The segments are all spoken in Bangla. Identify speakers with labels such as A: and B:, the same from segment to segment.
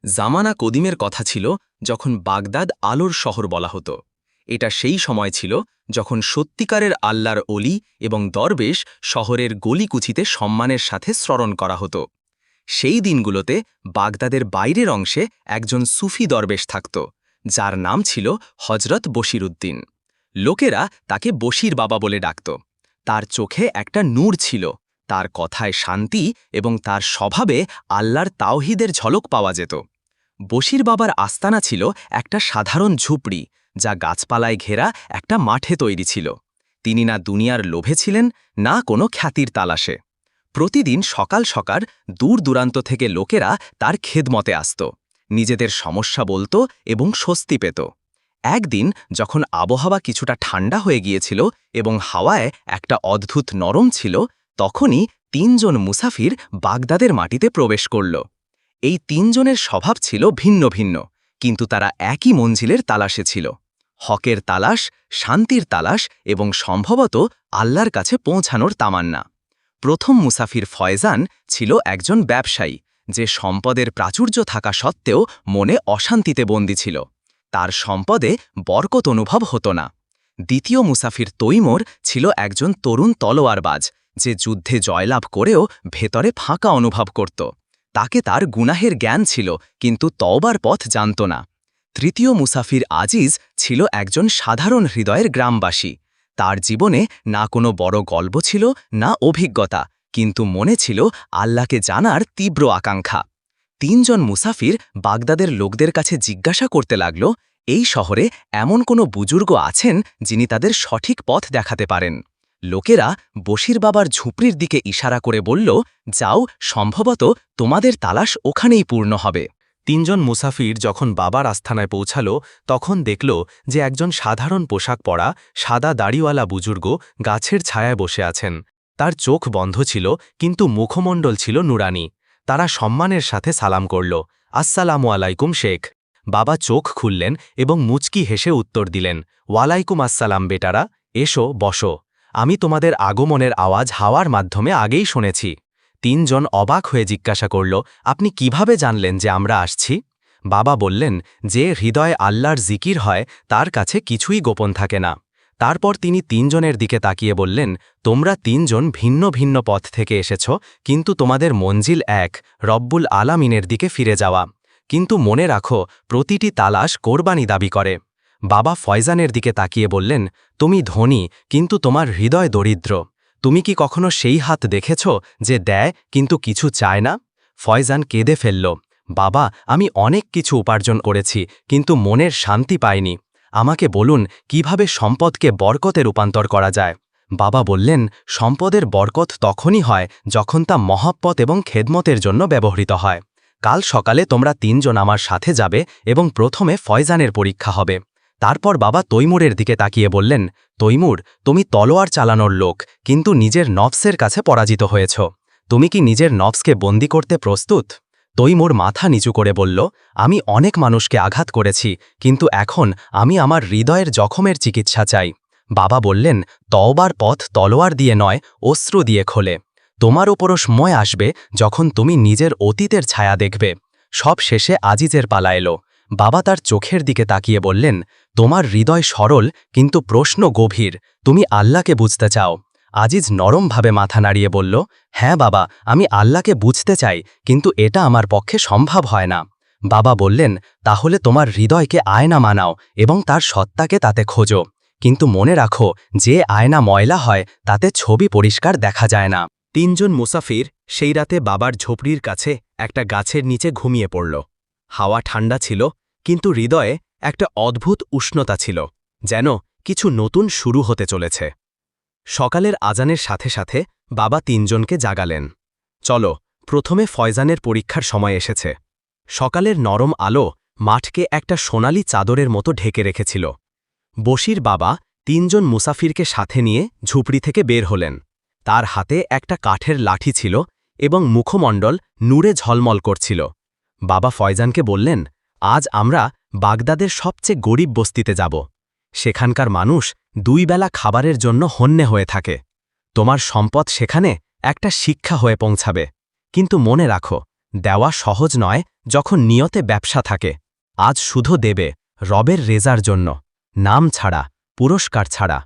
A: জামানা কদিমের কথা ছিল যখন বাগদাদ আলোর শহর বলা হতো। এটা সেই সময় ছিল যখন সত্যিকারের আল্লাহর অলি এবং দরবেশ শহরের গলিকুচিতে সম্মানের সাথে স্মরণ করা হতো। সেই দিনগুলোতে বাগদাদের বাইরের অংশে একজন সুফি দরবেশ থাকত, যার নাম ছিল হজরত বশিরউদ্দিন। লোকেরা তাকে বশির বাবা বলে ডাকত। তার চোখে একটা নূর ছিল, তার কথায় শান্তি এবং তার স্বভাবে আল্লাহর তাওহীদের ঝলক পাওয়া যেত। বশির বাবার আস্তানা ছিল একটা সাধারণ ঝুপড়ি, যা গাছপালায় ঘেরা একটা মাঠে তৈরি ছিল। তিনি না দুনিয়ার লোভে ছিলেন, না কোনো খ্যাতির তালাশে। প্রতিদিন সকাল সকাল দূর দূরান্ত থেকে লোকেরা তার খেদমতে আসত, নিজেদের সমস্যা বলতো এবং স্বস্তি পেত। একদিন যখন আবহাওয়া কিছুটা ঠান্ডা হয়ে গিয়েছিল এবং হাওয়ায় একটা অদ্ভুত নরম ছিল, তখনই তিনজন মুসাফির বাগদাদের মাটিতে প্রবেশ করল। এই তিনজনের স্বভাব ছিল ভিন্ন ভিন্ন, কিন্তু তারা একই মঞ্জিলের তালাশে ছিল। হকের তালাশ, শান্তির তালাশ এবং সম্ভবত আল্লাহর কাছে পৌঁছানোর তামান্না। প্রথম মুসাফির ফয়জান ছিল একজন ব্যবসায়ী, যে সম্পদের প্রাচুর্য থাকা সত্ত্বেও মনে অশান্তিতে বন্দী ছিল। তার সম্পদে বরকত অনুভব হতো না। দ্বিতীয় মুসাফির তৈমুর ছিল একজন তরুণ তলোয়ারবাজ, যে যুদ্ধে জয়লাভ করেও ভেতরে ফাঁকা অনুভব করত। তাকে তার গুনাহের জ্ঞান ছিল, কিন্তু তওবার পথ জানত না। তৃতীয় মুসাফির আজিজ ছিল একজন সাধারণ হৃদয়ের গ্রামবাসী। তার জীবনে না কোনো বড় গল্প ছিল, না অভিজ্ঞতা, কিন্তু মনে ছিল আল্লাহকে জানার তীব্র আকাঙ্ক্ষা। তিনজন মুসাফির বাগদাদের লোকদের কাছে জিজ্ঞাসা করতে লাগল, এই শহরে এমন কোনো বুজুর্গ আছেন যিনি তাদের সঠিক পথ দেখাতে পারেন? লোকেরা বশির বাবার ঝুপড়ির দিকে ইশারা করে বলল, যাও, সম্ভবত তোমাদের তালাশ ওখানেই পূর্ণ হবে।
B: তিনজন মুসাফির যখন বাবার আস্থানায় পৌঁছাল, তখন দেখল যে একজন সাধারণ পোশাক পরা সাদা দাড়িওয়ালা বুজুর্গ গাছের ছায়ায় বসে আছেন। তার চোখ বন্ধ ছিল, কিন্তু মুখমণ্ডল ছিল নুরানি। তারা সম্মানের সাথে সালাম করল, আসসালামু আলাইকুম শেখ। বাবা চোখ খুললেন এবং মুচকি হেসে উত্তর দিলেন, ওয়ালাইকুম আসসালাম বেটারা, এসো, বসো। আমি তোমাদের আগমনের আওয়াজ হাওয়ার মাধ্যমে আগেই শুনেছি। তিনজন অবাক হয়ে জিজ্ঞাসা করল, আপনি কিভাবে জানলেন যে আমরা আসছি? বাবা বললেন, যে হৃদয়ে আল্লাহর জিকির হয় তার কাছে কিছুই গোপন থাকে না। তারপর তিনি তিনজনের দিকে তাকিয়ে বললেন, তোমরা তিনজন ভিন্ন ভিন্ন পথ থেকে এসেছ, কিন্তু তোমাদের মঞ্জিল এক, রব্বুল আলামিনের দিকে ফিরে যাওয়া। কিন্তু মনে রাখো, প্রতিটি তালাশ কোরবানি দাবি করে। বাবা ফয়জানের দিকে তাকিয়ে বললেন, তুমি ধনী, কিন্তু তোমার হৃদয় দরিদ্র। তুমি কি কখনো সেই হাত দেখেছ যে দেয় কিন্তু কিছু চায় না? ফয়জান কেঁদে ফেলল, বাবা, আমি অনেক কিছু উপার্জন করেছি, কিন্তু মনের শান্তি পাইনি। আমাকে বলুন, কিভাবে সম্পদকে বরকতে রূপান্তর করা যায়? বাবা বললেন, সম্পদের বরকত তখনই হয় যখন তা মহব্বত এবং খেদমতের জন্য ব্যবহৃত হয়। কাল সকালে তোমরা তিনজন আমার সাথে যাবে এবং প্রথমে ফয়জানের পরীক্ষা হবে। তারপর বাবা তৈমুরের দিকে তাকিয়ে বললেন, তৈমুর, তুমি তলোয়ার চালানোর লোক, কিন্তু নিজের নফসের কাছে পরাজিত হয়েছ। তুমি কি নিজের নফসকে বন্দী করতে প্রস্তুত? তৈমুর মাথা নিচু করে বলল, আমি অনেক মানুষকে আঘাত করেছি, কিন্তু এখন আমি আমার হৃদয়ের জখমের চিকিৎসা চাই। বাবা বললেন, তওবার পথ তলোয়ার দিয়ে নয়, অশ্রু দিয়ে খোলে। তোমার ওপরও সময় আসবে যখন তুমি নিজের অতীতের ছায়া দেখবে। সব শেষে আজিজের পালা এলো। বাবা তার চোখের দিকে তাকিয়ে বললেন, তোমার হৃদয় সরল, কিন্তু প্রশ্ন গভীর। তুমি আল্লাহকে বুঝতে চাও? আজিজ নরমভাবে মাথা নাড়িয়ে বলল, হ্যাঁ বাবা, আমি আল্লাহকে বুঝতে চাই, কিন্তু এটা আমার পক্ষে সম্ভব হয় না। বাবা বললেন, তাহলে তোমার হৃদয়কে আয়না মানাও এবং তার সত্তাকে তাতে খোঁজো। কিন্তু মনে রাখো, যে আয়না ময়লা হয় তাতে ছবি পরিষ্কার দেখা যায় না। তিনজন মুসাফির সেই রাতে বাবার ঝোপড়ির কাছে একটা গাছের নিচে ঘুমিয়ে পড়ল। হাওয়া ঠান্ডা ছিল, কিন্তু হৃদয়ে একটা অদ্ভুত উষ্ণতা ছিল, যেন কিছু নতুন শুরু হতে চলেছে। সকালের আজানের সাথে সাথে বাবা তিনজনকে জাগালেন। চলো, প্রথমে ফয়জানের পরীক্ষার সময় এসেছে। সকালের নরম আলো মাঠকে একটা সোনালি চাদরের মতো ঢেকে রেখেছিল। বশির বাবা তিনজন মুসাফিরকে সাথে নিয়ে ঝুপড়ি থেকে বের হলেন। তার হাতে একটা কাঠের লাঠি ছিল এবং মুখমণ্ডল নূরে ঝলমল করছিল। বাবা ফয়জানকে বললেন, আজ আমরা বাগদাদের সবচেয়ে গরিব বস্তিতে যাব। সেখানকার মানুষ দুই বেলা খাবারের জন্য হন্যে হয়ে থাকে। তোমার সম্পদ সেখানে একটা শিক্ষা হয়ে পৌঁছাবে। কিন্তু মনে রাখো, দেওয়া সহজ নয়, যখন নিয়তে ব্যবসা থাকে আজ শুধু দেবে রবের রেজার জন্য, নাম ছাড়া, পুরস্কার ছাড়া।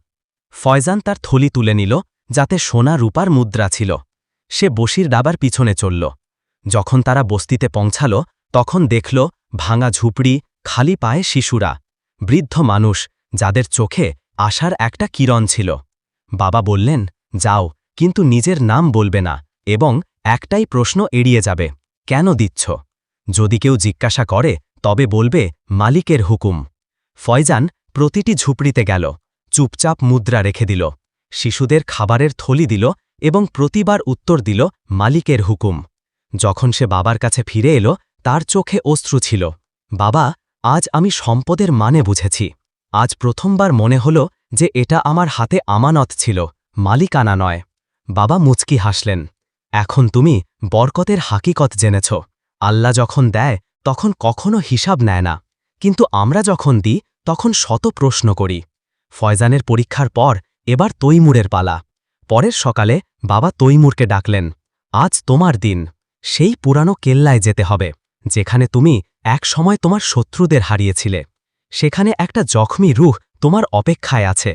B: ফয়জান তার থলি তুলে নিল, যাতে সোনা রূপার মুদ্রা ছিল। সে বসির ডাবার পিছনে চলল। যখন তারা বস্তিতে পৌঁছাল তখন দেখল ভাঙা ঝুপড়ি, খালি পায়ে শিশুরা, বৃদ্ধ মানুষ যাদের চোখে আশার একটা কিরণ ছিল। বাবা বললেন, যাও, কিন্তু নিজের নাম বলবে না এবং একটাই প্রশ্ন এড়িয়ে যাবে, কেন দিচ্ছ? যদি কেউ জিজ্ঞাসা করে তবে বলবে মালিকের হুকুম। ফয়জান প্রতিটি ঝুপড়িতে গেল, চুপচাপ মুদ্রা রেখে দিল, শিশুদের খাবারের থলি দিল এবং প্রতিবার উত্তর দিল মালিকের হুকুম। যখন সে বাবার কাছে ফিরে এলো তার চোখে অশ্রু ছিল। বাবা, আজ আমি সম্পদের মানে বুঝেছি। আজ প্রথমবার মনে হল যে এটা আমার হাতে আমানত ছিল, মালিকানা নয়। বাবা মুচকি হাসলেন। এখন তুমি বরকতের হাকিকত জেনেছ। আল্লাহ যখন দেয় তখন কখনো হিসাব নেয় না, কিন্তু আমরা যখন দিই তখন শত প্রশ্ন করি। ফয়জানের পরীক্ষার পর এবার তৈমুরের পালা। পরের সকালে বাবা তৈমুরকে ডাকলেন। আজ তোমার দিন। সেই পুরানো কেল্লায় যেতে হবে, যেখানে তুমি এক সময় তোমার শত্রুদের হারিয়েছিলে। সেখানে একটা জখমি রূহ তোমার অপেক্ষায় আছে।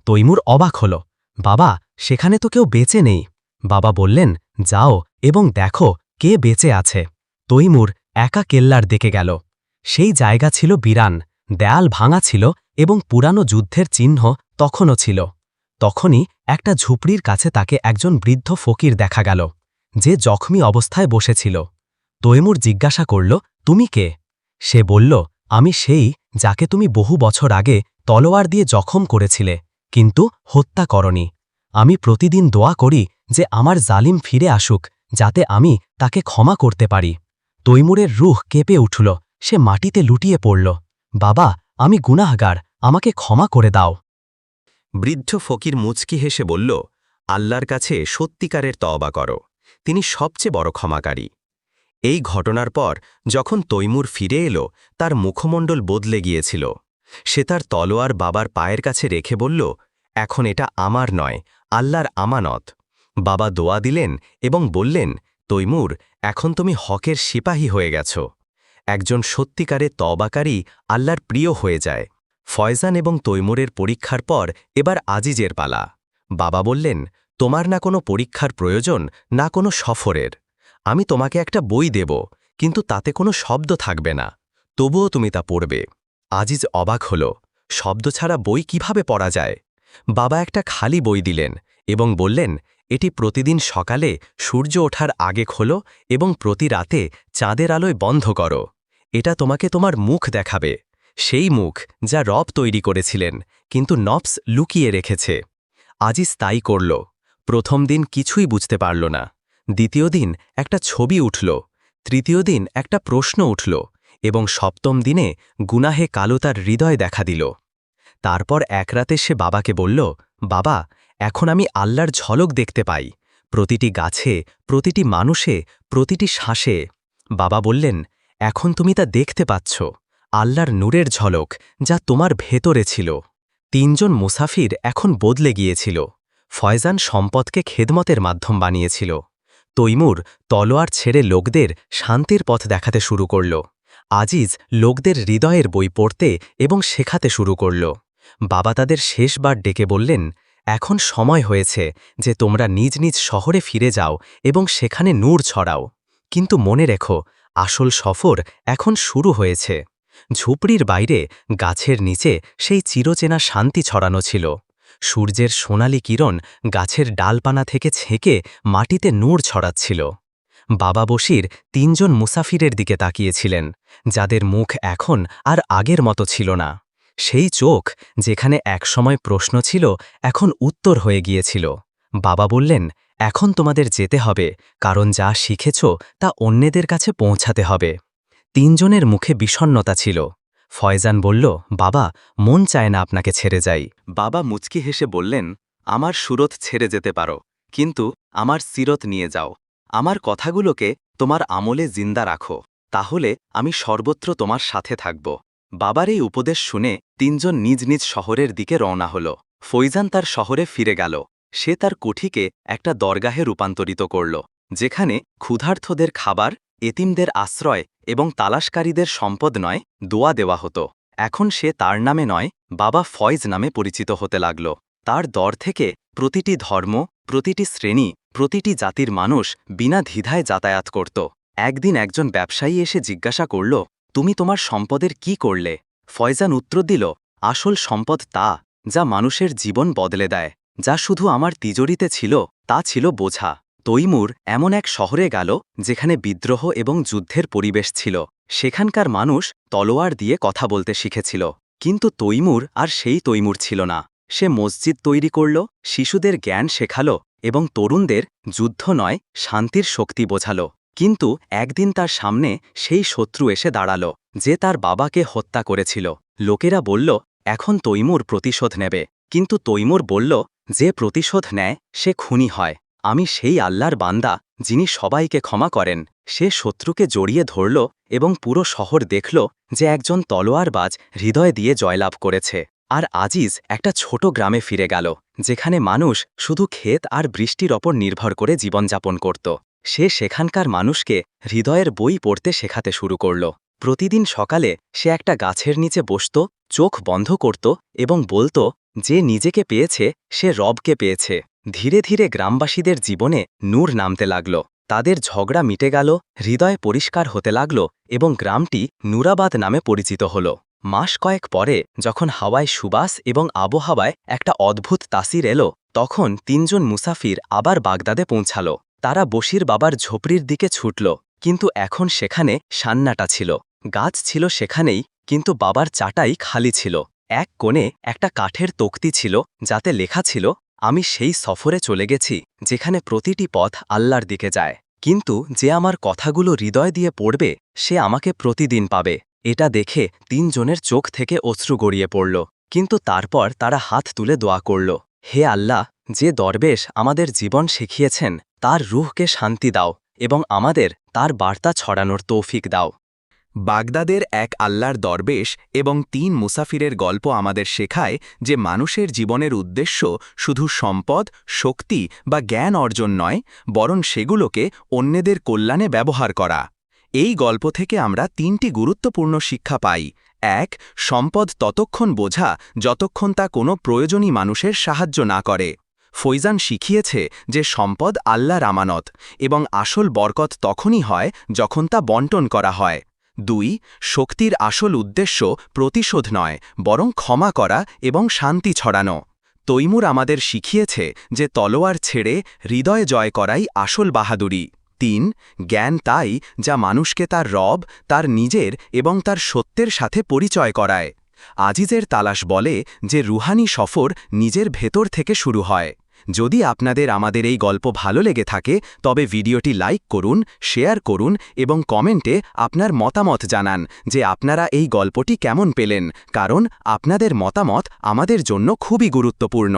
B: তৈমুর অবাক হল। বাবা, সেখানে তো কেউ বেঁচে নেই। বাবা বললেন, যাও এবং দেখো কে বেঁচে আছে। তৈমুর একা কেল্লার দিকে গেল। সেই জায়গা ছিল বিরান, দেয়াল ভাঙা ছিল এবং পুরানো যুদ্ধের চিহ্ন তখনও ছিল। তখনই একটা ঝুপড়ির কাছে তাকে একজন বৃদ্ধ ফকির দেখা গেল, যে জখমি অবস্থায় বসেছিল। তৈমুর জিজ্ঞাসা করল, তুমি কে? সে বলল, আমি সেই যাকে তুমি বহু বছর আগে তলোয়ার দিয়ে জখম করেছিলে, কিন্তু হত্যা করনি। আমি প্রতিদিন দোয়া করি যে আমার জালিম ফিরে আসুক, যাতে আমি তাকে ক্ষমা করতে পারি। তৈমুরের রুহ কেঁপে উঠল, সে মাটিতে লুটিয়ে পড়ল। বাবা, আমি গুনাহগার, আমাকে ক্ষমা করে দাও।
A: বৃদ্ধ ফকির মুচকি হেসে বলল, আল্লাহর কাছে সত্যিকারের তওবা করো, তিনি সবচেয়ে বড় ক্ষমাকারী। এই ঘটনার পর যখন তৈমুর ফিরে এলো তার মুখমণ্ডল বদলে গিয়েছিল। সে তার তলোয়ার বাবার পায়ের কাছে রেখে বলল, এখন এটা আমার নয়, আল্লাহর আমানত। বাবা দোয়া দিলেন এবং বললেন, তৈমুর, এখন তুমি হকের সিপাহী হয়ে গেছ। একজন সত্যিকারের তওবাকারী আল্লাহর প্রিয় হয়ে যায়। ফয়জান এবং তৈমুরের পরীক্ষার পর এবার আজিজের পালা। বাবা বললেন, তোমার না কোনো পরীক্ষার প্রয়োজন, না কোনো সফরের। আমি তোমাকে একটা বই দেব, কিন্তু তাতে কোনো শব্দ থাকবে না, তবুও তুমি তা পড়বে। আজিজ অবাক হল, শব্দ ছাড়া বই কিভাবে পড়া যায়? বাবা একটা খালি বই দিলেন এবং বললেন, এটি প্রতিদিন সকালে সূর্য ওঠার আগে খোলো এবং প্রতি রাতে চাঁদের আলোয় বন্ধ করো। এটা তোমাকে তোমার মুখ দেখাবে, সেই মুখ যা রব তৈরি করেছিলেন কিন্তু নফস লুকিয়ে রেখেছে। আজিজ তাই করল। প্রথম দিন কিছুই বুঝতে পারল না। দ্বিতীয় দিন একটা ছবি উঠল, তৃতীয় দিন একটা প্রশ্ন উঠল এবং সপ্তম দিনে গুনাহে কালো তার হৃদয় দেখা দিল। তারপর এক রাতে সে বাবাকে বলল, বাবা, এখন আমি আল্লাহর ঝলক দেখতে পাই, প্রতিটি গাছে, প্রতিটি মানুষে, প্রতিটি শ্বাসে। বাবা বললেন, এখন তুমি তা দেখতে পাচ্ছ, আল্লাহর নূরের ঝলক যা তোমার ভেতরে ছিল। তিনজন মুসাফির এখন বদলে গিয়েছিল। ফয়জান সম্পদকে খেদমতের মাধ্যম বানিয়েছিল। তৈমুর তলোয়ার ছেড়ে লোকদের শান্তির পথ দেখাতে শুরু করল। আজিজ লোকদের হৃদয়ের বই পড়তে এবং শেখাতে শুরু করল। বাবা তাদের শেষবার ডেকে বললেন, এখন সময় হয়েছে যে তোমরা নিজ নিজ শহরে ফিরে যাও এবং সেখানে নূর ছড়াও। কিন্তু মনে রেখো, আসল সফর এখন শুরু হয়েছে। ঝুপড়ির বাইরে গাছের নিচে সেই চিরচেনা শান্তি ছড়ানো ছিল। সূর্যের সোনালি কিরণ গাছের ডালপানা থেকে ছেঁকে মাটিতে নূর ছড়াচ্ছিল। বাবা বশির তিনজন মুসাফিরের দিকে তাকিয়েছিলেন, যাদের মুখ এখন আর আগের মতো ছিল না। সেই চোখ যেখানে একসময় প্রশ্ন ছিল, এখন উত্তর হয়ে গিয়েছিল। বাবা বললেন, এখন তোমাদের যেতে হবে, কারণ যা শিখেছ তা অন্যদের কাছে পৌঁছাতে হবে। তিনজনের মুখে বিষণ্ণতা ছিল। ফয়জান বলল, বাবা, মন চায় না আপনাকে ছেড়ে যাই। বাবা মুচকি হেসে বললেন, আমার সুরত ছেড়ে যেতে পারো, কিন্তু আমার সিরত নিয়ে যাও। আমার কথাগুলোকে তোমার আমলে জিন্দা রাখো, তাহলে আমি সর্বত্র তোমার সাথে থাকব। বাবার এই উপদেশ শুনে তিনজন নিজ নিজ শহরের দিকে রওনা হল। ফয়জান তার শহরে ফিরে গেল। সে তার কুঠিকে একটা দরগাহে রূপান্তরিত করল, যেখানে ক্ষুধার্তদের খাবার এতিমদের আশ্রয় এবং তালাশকারীদের সম্পদ নয়, দোয়া দেওয়া হতো। এখন সে তার নামে নয়, বাবা ফয়েজ নামে পরিচিত হতে লাগল। তার দর থেকে প্রতিটি ধর্ম, প্রতিটি শ্রেণী, প্রতিটি জাতির মানুষ বিনা দ্বিধায় যাতায়াত করত। একদিন একজন ব্যবসায়ী এসে জিজ্ঞাসা করল, তুমি তোমার সম্পদের কি করলে? ফয়জান উত্তর দিল, আসল সম্পদ তা যা মানুষের জীবন বদলে দেয়। যা শুধু আমার তিজোরিতে ছিল তা ছিল বোঝা। তৈমুর এমন এক শহরে গেল যেখানে বিদ্রোহ এবং যুদ্ধের পরিবেশ ছিল। সেখানকার মানুষ তলোয়ার দিয়ে কথা বলতে শিখেছিল। কিন্তু তৈমুর আর সেই তৈমুর ছিল না। সে মসজিদ তৈরি করল, শিশুদের জ্ঞান শেখাল এবং তরুণদের যুদ্ধ নয়, শান্তির শক্তি বোঝাল। কিন্তু একদিন তার সামনে সেই শত্রু এসে দাঁড়াল যে তার বাবাকে হত্যা করেছিল। লোকেরা বলল, এখন তৈমুর প্রতিশোধ নেবে। কিন্তু তৈমুর বলল, যে প্রতিশোধ নেয় সে খুনি হয়। আমি সেই আল্লাহর বান্দা যিনি সবাইকে ক্ষমা করেন। সে শত্রুকে জড়িয়ে ধরল এবং পুরো শহর দেখল যে একজন তলোয়ারবাজ হৃদয় দিয়ে জয়লাভ করেছে। আর আজিজ একটা ছোট গ্রামে ফিরে গেল যেখানে মানুষ শুধু ক্ষেত আর বৃষ্টির ওপর নির্ভর করে জীবনযাপন করত। সে সেখানকার মানুষকে হৃদয়ের বই পড়তে শেখাতে শুরু করল। প্রতিদিন সকালে সে একটা গাছের নিচে বসত, চোখ বন্ধ করত এবং বলত, যে নিজেকে পেয়েছে সে রবকে পেয়েছে। ধীরে ধীরে গ্রামবাসীদের জীবনে নূর নামতে লাগল। তাদের ঝগড়া মিটে গেল, হৃদয় পরিষ্কার হতে লাগল এবং গ্রামটি নূরাবাদ নামে পরিচিত হল। মাস কয়েক পরে যখন হাওয়ায় সুবাস এবং আবহাওয়ায় একটা অদ্ভুত তাসির এলো, তখন ৩ জন মুসাফির আবার বাগদাদে পৌঁছাল। তারা বশির বাবার ঝোপড়ির দিকে ছুটল, কিন্তু এখন সেখানে সান্নাটা ছিল। গাছ ছিল সেখানেই, কিন্তু বাবার চাটাই খালি ছিল। এক কোণে একটা কাঠের তক্তি ছিল যাতে লেখা ছিল, আমি সেই সফরে চলে গেছি যেখানে প্রতিটি পথ আল্লাহর দিকে যায়। কিন্তু যে আমার কথাগুলো হৃদয় দিয়ে পড়বে সে আমাকে প্রতিদিন পাবে। এটা দেখে ৩ জনের চোখ থেকে অশ্রু গড়িয়ে পড়ল। কিন্তু তারপর তারা হাত তুলে দোয়া করল, হে আল্লাহ, যে দরবেশ আমাদের জীবন শিখিয়েছেন তার রুহকে শান্তি দাও এবং আমাদের তার বার্তা ছড়ানোর তৌফিক দাও।
B: বাগদাদের এক আল্লাহর দরবেশ এবং ৩ মুসাফিরের গল্প আমাদের শেখায় যে মানুষের জীবনের উদ্দেশ্য শুধু সম্পদ, শক্তি বা জ্ঞান অর্জন নয়, বরং সেগুলোকে অন্যদের কল্যাণে ব্যবহার করা। এই গল্প থেকে আমরা ৩টি গুরুত্বপূর্ণ শিক্ষা পাই। ১. সম্পদ ততক্ষণ বোঝা যতক্ষণ তা কোনো প্রয়োজনী মানুষের সাহায্য না করে। ফৈজান শিখিয়েছে যে সম্পদ আল্লাহর আমানত এবং আসল বরকত তখনই হয় যখন তা বণ্টন করা হয়। ২. শক্তির আসল উদ্দেশ্য প্রতিশোধ নয়, বরং ক্ষমা করা এবং শান্তি ছড়ানো। তৈমুর আমাদের শিখিয়েছে যে তলোয়ার ছেড়ে হৃদয় জয় করাই আসল বাহাদুরি। ৩. জ্ঞান তাই যা মানুষকে তার রব, তার নিজের এবং তার সত্যের সাথে পরিচয় করায়। আজিজের তালাশ বলে যে রুহানি সফর নিজের ভেতর থেকে শুরু হয়। যদি আপনাদের আমাদের এই গল্প ভালো লেগে থাকে তবে ভিডিওটি লাইক করুন, শেয়ার করুন এবং কমেন্টে আপনার মতামত জানান যে আপনারা এই গল্পটি কেমন পেলেন, কারণ আপনাদের মতামত আমাদের জন্য খুবই গুরুত্বপূর্ণ।